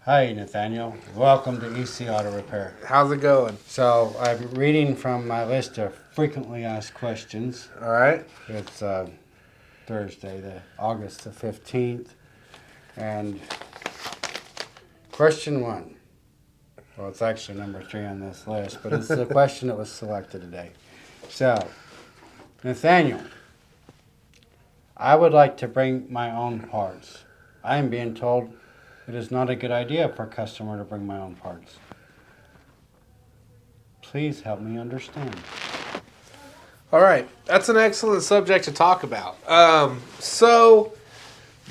Hi, Nathaniel. Welcome to EC Auto Repair. How's it going? So, I'm reading from my list of frequently asked questions. All right. It's Thursday, August the 15th. And question one. Well, it's actually number 3 on this list, but it's the question that was selected today. So, Nathaniel, I would like to bring my own parts. I am being told it is not a good idea for a customer to bring my own parts. Please help me understand. All right. That's an excellent subject to talk about. So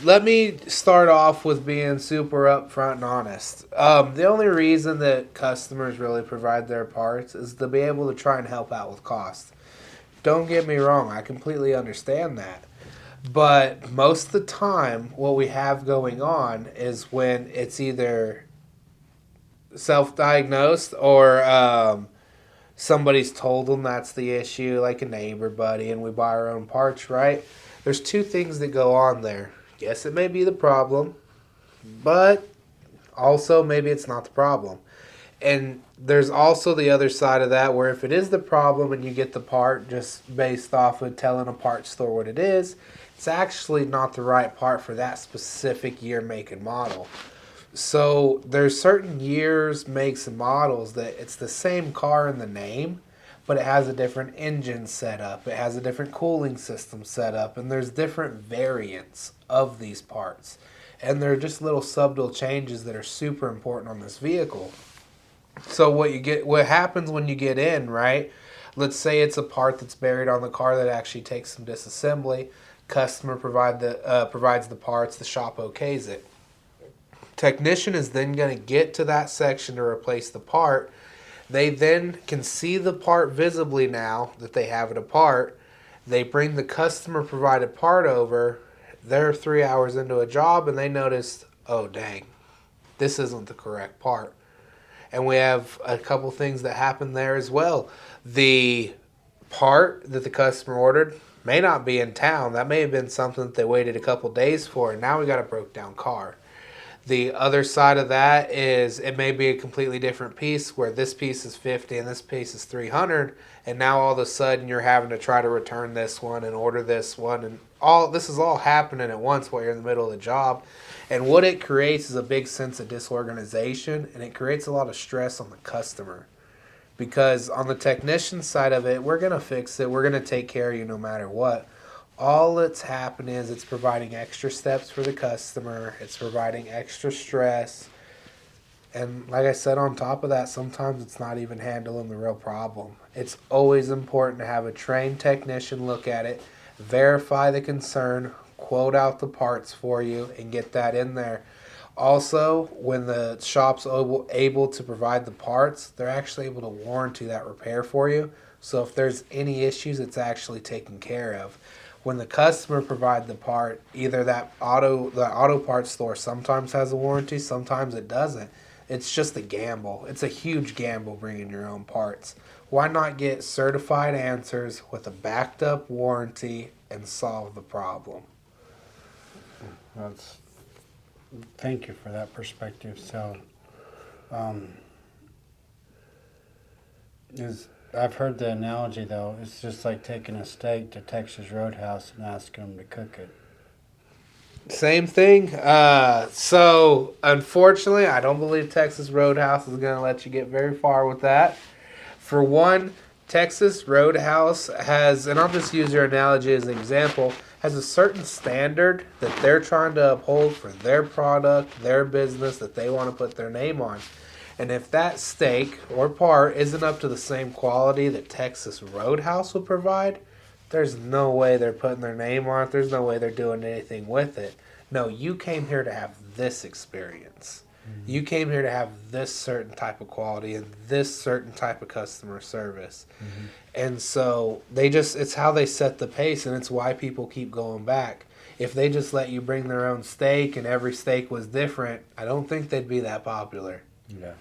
let me start off with being super upfront and honest. The only reason that customers really provide their parts is to be able to try and help out with cost. Don't get me wrong. I completely understand that. But most of the time, what we have going on is when it's either self-diagnosed or somebody's told them that's the issue, like a neighbor, buddy, and we buy our own parts, right? There's two things that go on there. Yes, it may be the problem, but also maybe it's not the problem. And there's also the other side of that where if it is the problem and you get the part just based off of telling a parts store what it is, it's actually not the right part for that specific year, make, and model. So there's certain years, makes, and models that it's the same car in the name, but it has a different engine setup. It has a different cooling system set up, and there's different variants of these parts. And they're just little subtle changes that are super important on this vehicle. So what happens when you get in, right? Let's say it's a part that's buried on the car that actually takes some disassembly. Customer provides the parts, the shop okays it. Technician is then going to get to that section to replace the part. They then can see the part visibly now that they have it apart. They bring the customer provided part over. They're 3 hours into a job and they notice, oh dang, this isn't the correct part. And we have a couple things that happen there as well. The part that the customer ordered may not be in town. That may have been something that they waited a couple days for, and now we got a broke down car. The other side of that is it may be a completely different piece where this piece is 50 and this piece is 300, and now all of a sudden you're having to try to return this one and order this one, and all this is all happening at once while you're in the middle of the job. And what it creates is a big sense of disorganization, and it creates a lot of stress on the customer. Because on the technician side of it, we're going to fix it. We're going to take care of you no matter what. All that's happening is it's providing extra steps for the customer. It's providing extra stress. And like I said, on top of that, sometimes it's not even handling the real problem. It's always important to have a trained technician look at it, verify the concern, quote out the parts for you, and get that in there. Also, when the shop's able to provide the parts, they're actually able to warranty that repair for you. So if there's any issues, it's actually taken care of. When the customer provides the part, either the auto parts store sometimes has a warranty, sometimes it doesn't. It's just a gamble. It's a huge gamble bringing your own parts. Why not get certified answers with a backed up warranty and solve the problem? Thank you for that perspective. So, I've heard the analogy though. It's just like taking a steak to Texas Roadhouse and asking them to cook it. Same thing. So unfortunately, I don't believe Texas Roadhouse is going to let you get very far with that. For one, Texas Roadhouse has, and I'll just use your analogy as an example, has a certain standard that they're trying to uphold for their product, their business that they want to put their name on. And if that steak or part isn't up to the same quality that Texas Roadhouse would provide, there's no way they're putting their name on it. There's no way they're doing anything with it. No, you came here to have this experience. Mm-hmm. You came here to have this certain type of quality and this certain type of customer service. Mm-hmm. And so it's how they set the pace, and it's why people keep going back. If they just let you bring their own steak and every steak was different, I don't think they'd be that popular. Yeah.